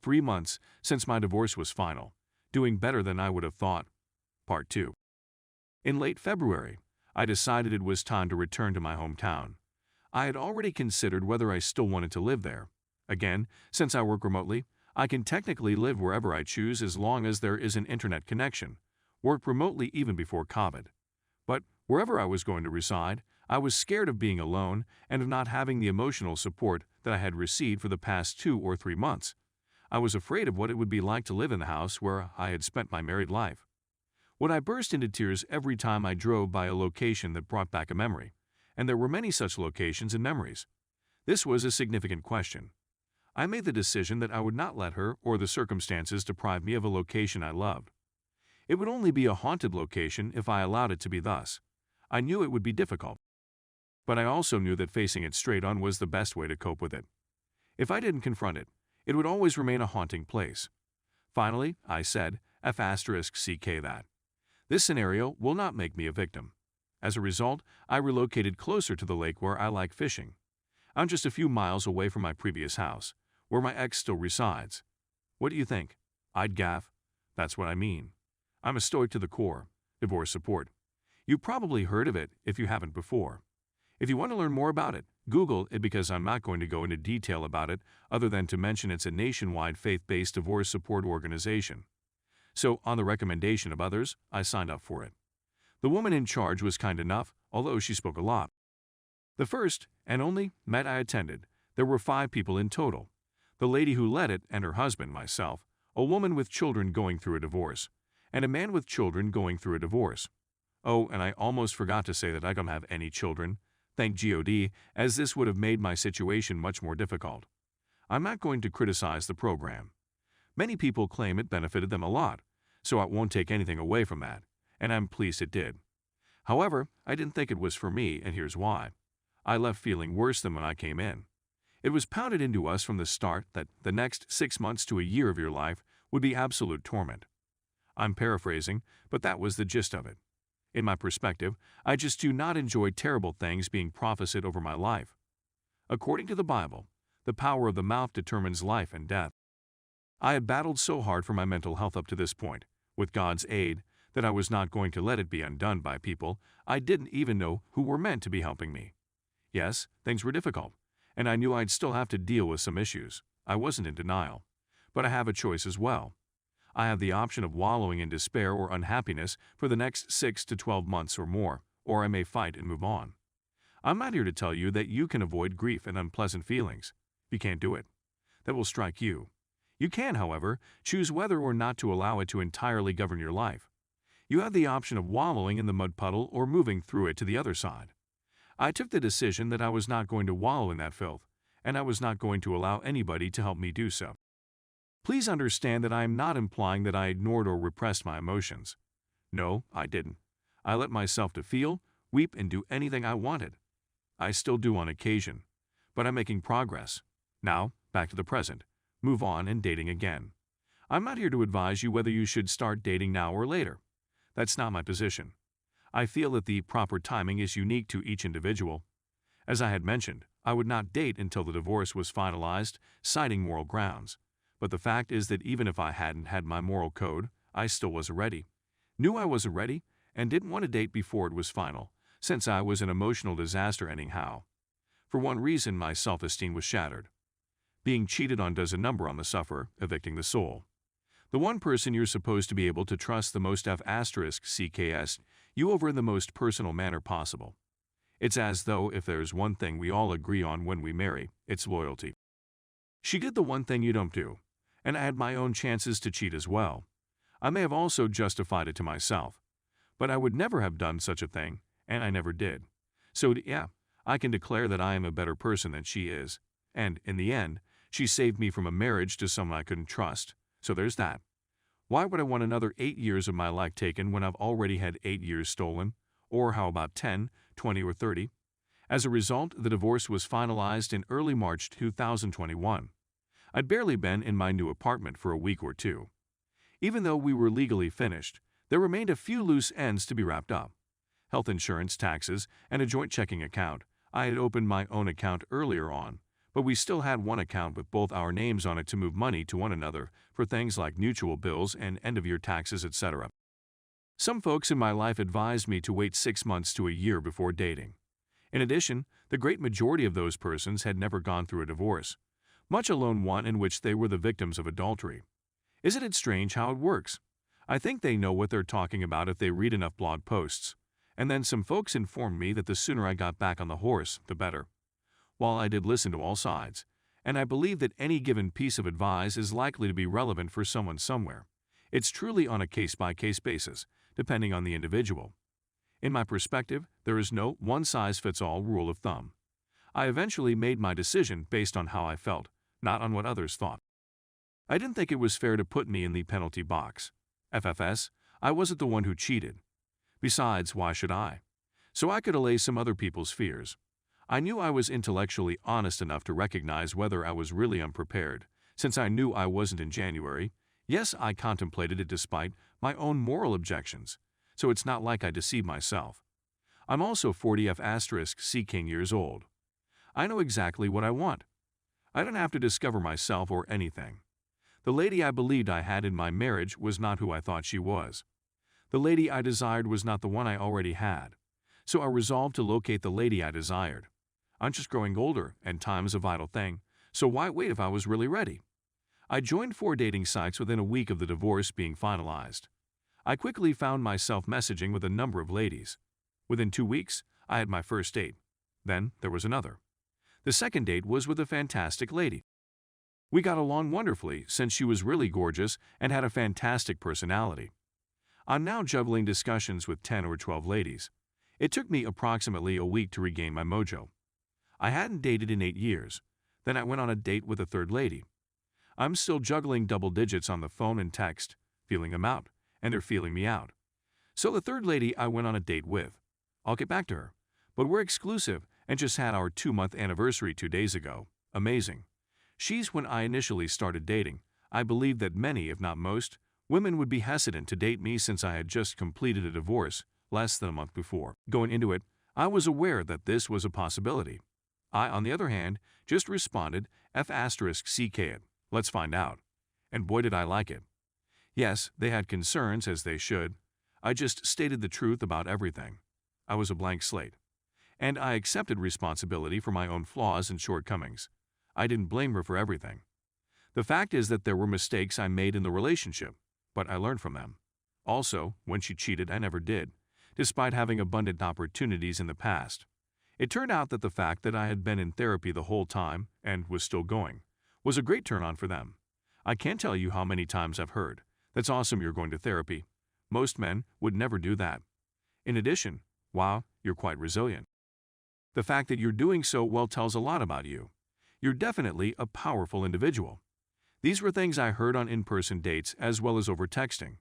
3 months since my divorce was final, doing better than I would have thought. Part 2. In late February, I decided it was time to return to my hometown. I had already considered whether I still wanted to live there. Again, since I work remotely, I can technically live wherever I choose as long as there is an internet connection. Worked remotely even before COVID. But wherever I was going to reside, I was scared of being alone and of not having the emotional support that I had received for the past 2 or 3 months. I was afraid of what it would be like to live in the house where I had spent my married life. Would I burst into tears every time I drove by a location that brought back a memory? And there were many such locations and memories. This was a significant question. I made the decision that I would not let her or the circumstances deprive me of a location I loved. It would only be a haunted location if I allowed it to be thus. I knew it would be difficult. But I also knew that facing it straight on was the best way to cope with it. If I didn't confront it, it would always remain a haunting place. Finally, I said, F***ck that. This scenario will not make me a victim. As a result, I relocated closer to the lake where I like fishing. I'm just a few miles away from my previous house, where my ex still resides. What do you think? I'd gaff. That's what I mean. I'm a stoic to the core. Divorce support. You probably heard of it if you haven't before. If you want to learn more about it, Google it because I'm not going to go into detail about it other than to mention it's a nationwide faith-based divorce support organization. So, on the recommendation of others, I signed up for it. The woman in charge was kind enough, although she spoke a lot. The first, and only, Met I attended, there were 5 people in total. The lady who led it and her husband, myself, a woman with children going through a divorce, and a man with children going through a divorce. Oh, and I almost forgot to say that I don't have any children. Thank God, as this would have made my situation much more difficult. I'm not going to criticize the program. Many people claim it benefited them a lot, so I won't take anything away from that, and I'm pleased it did. However, I didn't think it was for me, and here's why. I left feeling worse than when I came in. It was pounded into us from the start that the next 6 months to a year of your life would be absolute torment. I'm paraphrasing, but that was the gist of it. In my perspective, I just do not enjoy terrible things being prophesied over my life. According to the Bible, the power of the mouth determines life and death. I had battled so hard for my mental health up to this point, with God's aid, that I was not going to let it be undone by people I didn't even know who were meant to be helping me. Yes, things were difficult, and I knew I'd still have to deal with some issues. I wasn't in denial. But I have a choice as well. I have the option of wallowing in despair or unhappiness for the next 6 to 12 months or more, or I may fight and move on. I'm not here to tell you that you can avoid grief and unpleasant feelings. You can't do it. That will strike you. You can, however, choose whether or not to allow it to entirely govern your life. You have the option of wallowing in the mud puddle or moving through it to the other side. I took the decision that I was not going to wallow in that filth, and I was not going to allow anybody to help me do so. Please understand that I am not implying that I ignored or repressed my emotions. No, I didn't. I let myself to feel, weep, and do anything I wanted. I still do on occasion, but I'm making progress. Now, back to the present. Move on and dating again. I'm not here to advise you whether you should start dating now or later. That's not my position. I feel that the proper timing is unique to each individual. As I had mentioned, I would not date until the divorce was finalized, citing moral grounds. But the fact is that even if I hadn't had my moral code, I still wasn't ready. Knew I wasn't ready, and didn't want to date before it was final, since I was an emotional disaster anyhow. For one reason, my self-esteem was shattered. Being cheated on does a number on the sufferer, evicting the soul. The one person you're supposed to be able to trust the most F***ck's you over in the most personal manner possible. It's as though if there's one thing we all agree on when we marry, it's loyalty. She did the one thing you don't do, and I had my own chances to cheat as well. I may have also justified it to myself, but I would never have done such a thing, and I never did. So yeah, I can declare that I am a better person than she is, and in the end, she saved me from a marriage to someone I couldn't trust. So there's that. Why would I want another 8 years of my life taken when I've already had 8 years stolen? Or how about 10, 20, or 30? As a result, the divorce was finalized in early March 2021. I'd barely been in my new apartment for a week or two. Even though we were legally finished, there remained a few loose ends to be wrapped up. Health insurance, taxes, and a joint checking account. I had opened my own account earlier on, but we still had one account with both our names on it to move money to one another for things like mutual bills and end-of-year taxes, etc. Some folks in my life advised me to wait 6 months to a year before dating. In addition, the great majority of those persons had never gone through a divorce, much alone one in which they were the victims of adultery. Isn't it strange how it works? I think they know what they're talking about if they read enough blog posts. And then some folks informed me that the sooner I got back on the horse, the better. While I did listen to all sides, and I believe that any given piece of advice is likely to be relevant for someone somewhere, it's truly on a case-by-case basis, depending on the individual. In my perspective, there is no one-size-fits-all rule of thumb. I eventually made my decision based on how I felt, not on what others thought. I didn't think it was fair to put me in the penalty box. FFS, I wasn't the one who cheated. Besides, why should I? So I could allay some other people's fears. I knew I was intellectually honest enough to recognize whether I was really unprepared, since I knew I wasn't in January. Yes, I contemplated it despite my own moral objections, so it's not like I deceived myself. I'm also 40F*C King years old. I know exactly what I want. I don't have to discover myself or anything. The lady I believed I had in my marriage was not who I thought she was. The lady I desired was not the one I already had, so I resolved to locate the lady I desired. I'm just growing older, and time is a vital thing, so why wait if I was really ready? I joined 4 dating sites within a week of the divorce being finalized. I quickly found myself messaging with a number of ladies. Within 2 weeks, I had my first date. Then there was another. The second date was with a fantastic lady. We got along wonderfully since she was really gorgeous and had a fantastic personality. I'm now juggling discussions with 10 or 12 ladies. It took me approximately a week to regain my mojo. I hadn't dated in 8 years. Then I went on a date with a third lady. I'm still juggling double digits on the phone and text, feeling them out, and they're feeling me out. So the third lady I went on a date with. I'll get back to her. But we're exclusive and just had our 2-month anniversary 2 days ago. Amazing. She's when I initially started dating. I believe that many, if not most, women would be hesitant to date me since I had just completed a divorce less than a month before. Going into it, I was aware that this was a possibility. I, on the other hand, just responded F*CK it. Let's find out. And boy did I like it. Yes, they had concerns, as they should. I just stated the truth about everything. I was a blank slate. And I accepted responsibility for my own flaws and shortcomings. I didn't blame her for everything. The fact is that there were mistakes I made in the relationship, but I learned from them. Also, when she cheated, I never did, despite having abundant opportunities in the past. It turned out that the fact that I had been in therapy the whole time, and was still going, was a great turn-on for them. I can't tell you how many times I've heard, "That's awesome you're going to therapy. Most men would never do that." In addition, "Wow, you're quite resilient." The fact that you're doing so well tells a lot about you. You're definitely a powerful individual. These were things I heard on in-person dates as well as over texting.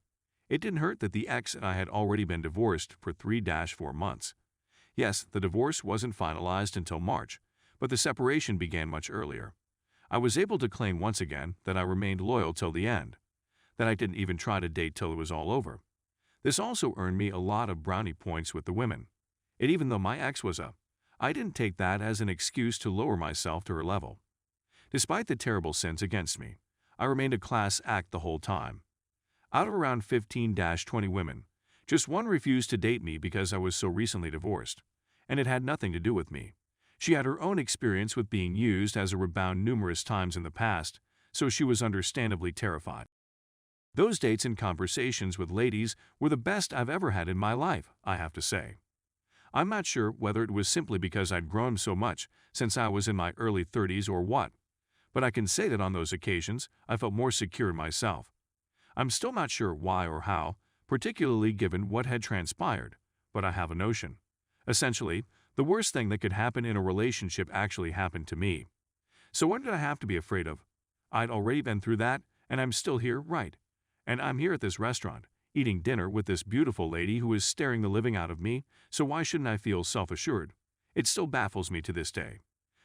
It didn't hurt that the ex and I had already been divorced for 3-4 months. Yes, the divorce wasn't finalized until March, but the separation began much earlier. I was able to claim once again that I remained loyal till the end, that I didn't even try to date till it was all over. This also earned me a lot of brownie points with the women. And even though my ex was up, I didn't take that as an excuse to lower myself to her level. Despite the terrible sins against me, I remained a class act the whole time. Out of around 15-20 women, just one refused to date me because I was so recently divorced, and it had nothing to do with me. She had her own experience with being used as a rebound numerous times in the past, so she was understandably terrified. Those dates and conversations with ladies were the best I've ever had in my life, I have to say. I'm not sure whether it was simply because I'd grown so much since I was in my early 30s or what, but I can say that on those occasions I felt more secure in myself. I'm still not sure why or how, particularly given what had transpired, but I have a notion. Essentially, the worst thing that could happen in a relationship actually happened to me. So what did I have to be afraid of? I'd already been through that, and I'm still here, right? And I'm here at this restaurant, eating dinner with this beautiful lady who is staring the living out of me, so why shouldn't I feel self-assured? It still baffles me to this day.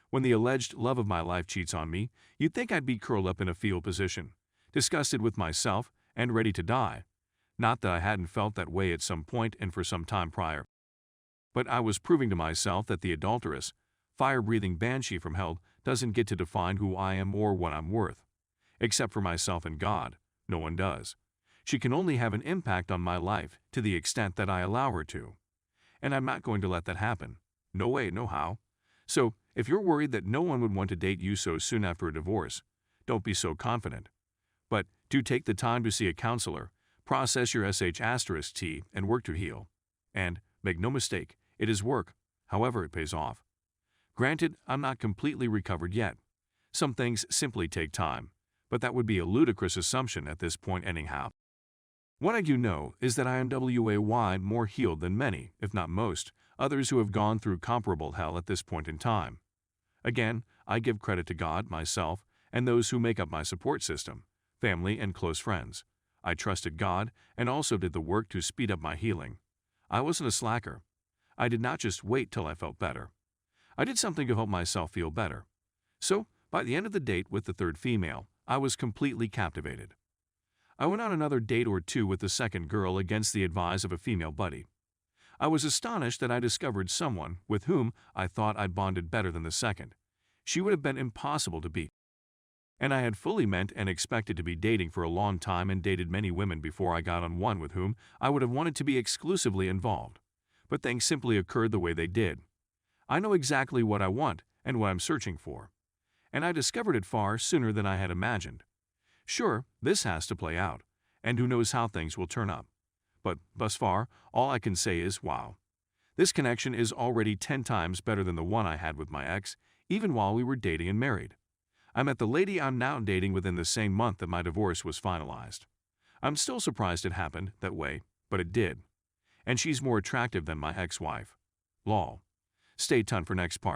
When the alleged love of my life cheats on me, you'd think I'd be curled up in a fetal position, disgusted with myself and ready to die. Not that I hadn't felt that way at some point and for some time prior. But I was proving to myself that the adulterous, fire-breathing banshee from hell doesn't get to define who I am or what I'm worth. Except for myself and God, no one does. She can only have an impact on my life to the extent that I allow her to. And I'm not going to let that happen. No way, no how. So, if you're worried that no one would want to date you so soon after a divorce, don't be so confident. But do take the time to see a counselor, process your sh*T, and work to heal. And, make no mistake, it is work, however it pays off. Granted, I'm not completely recovered yet. Some things simply take time, but that would be a ludicrous assumption at this point anyhow. What I do know is that I am way more healed than many, if not most, others who have gone through comparable hell at this point in time. Again, I give credit to God, myself, and those who make up my support system, family and close friends. I trusted God and also did the work to speed up my healing. I wasn't a slacker. I did not just wait till I felt better. I did something to help myself feel better. So, by the end of the date with the third female, I was completely captivated. I went on another date or two with the second girl against the advice of a female buddy. I was astonished that I discovered someone with whom I thought I'd bonded better than the second. She would have been impossible to beat. And I had fully meant and expected to be dating for a long time and dated many women before I got on one with whom I would have wanted to be exclusively involved. But things simply occurred the way they did. I know exactly what I want and what I'm searching for. And I discovered it far sooner than I had imagined. Sure, this has to play out, and who knows how things will turn up. But thus far, all I can say is, wow. This connection is already 10 times better than the one I had with my ex, even while we were dating and married. I met the lady I'm now dating within the same month that my divorce was finalized. I'm still surprised it happened that way, but it did. And she's more attractive than my ex-wife. Lol. Stay tuned for next part.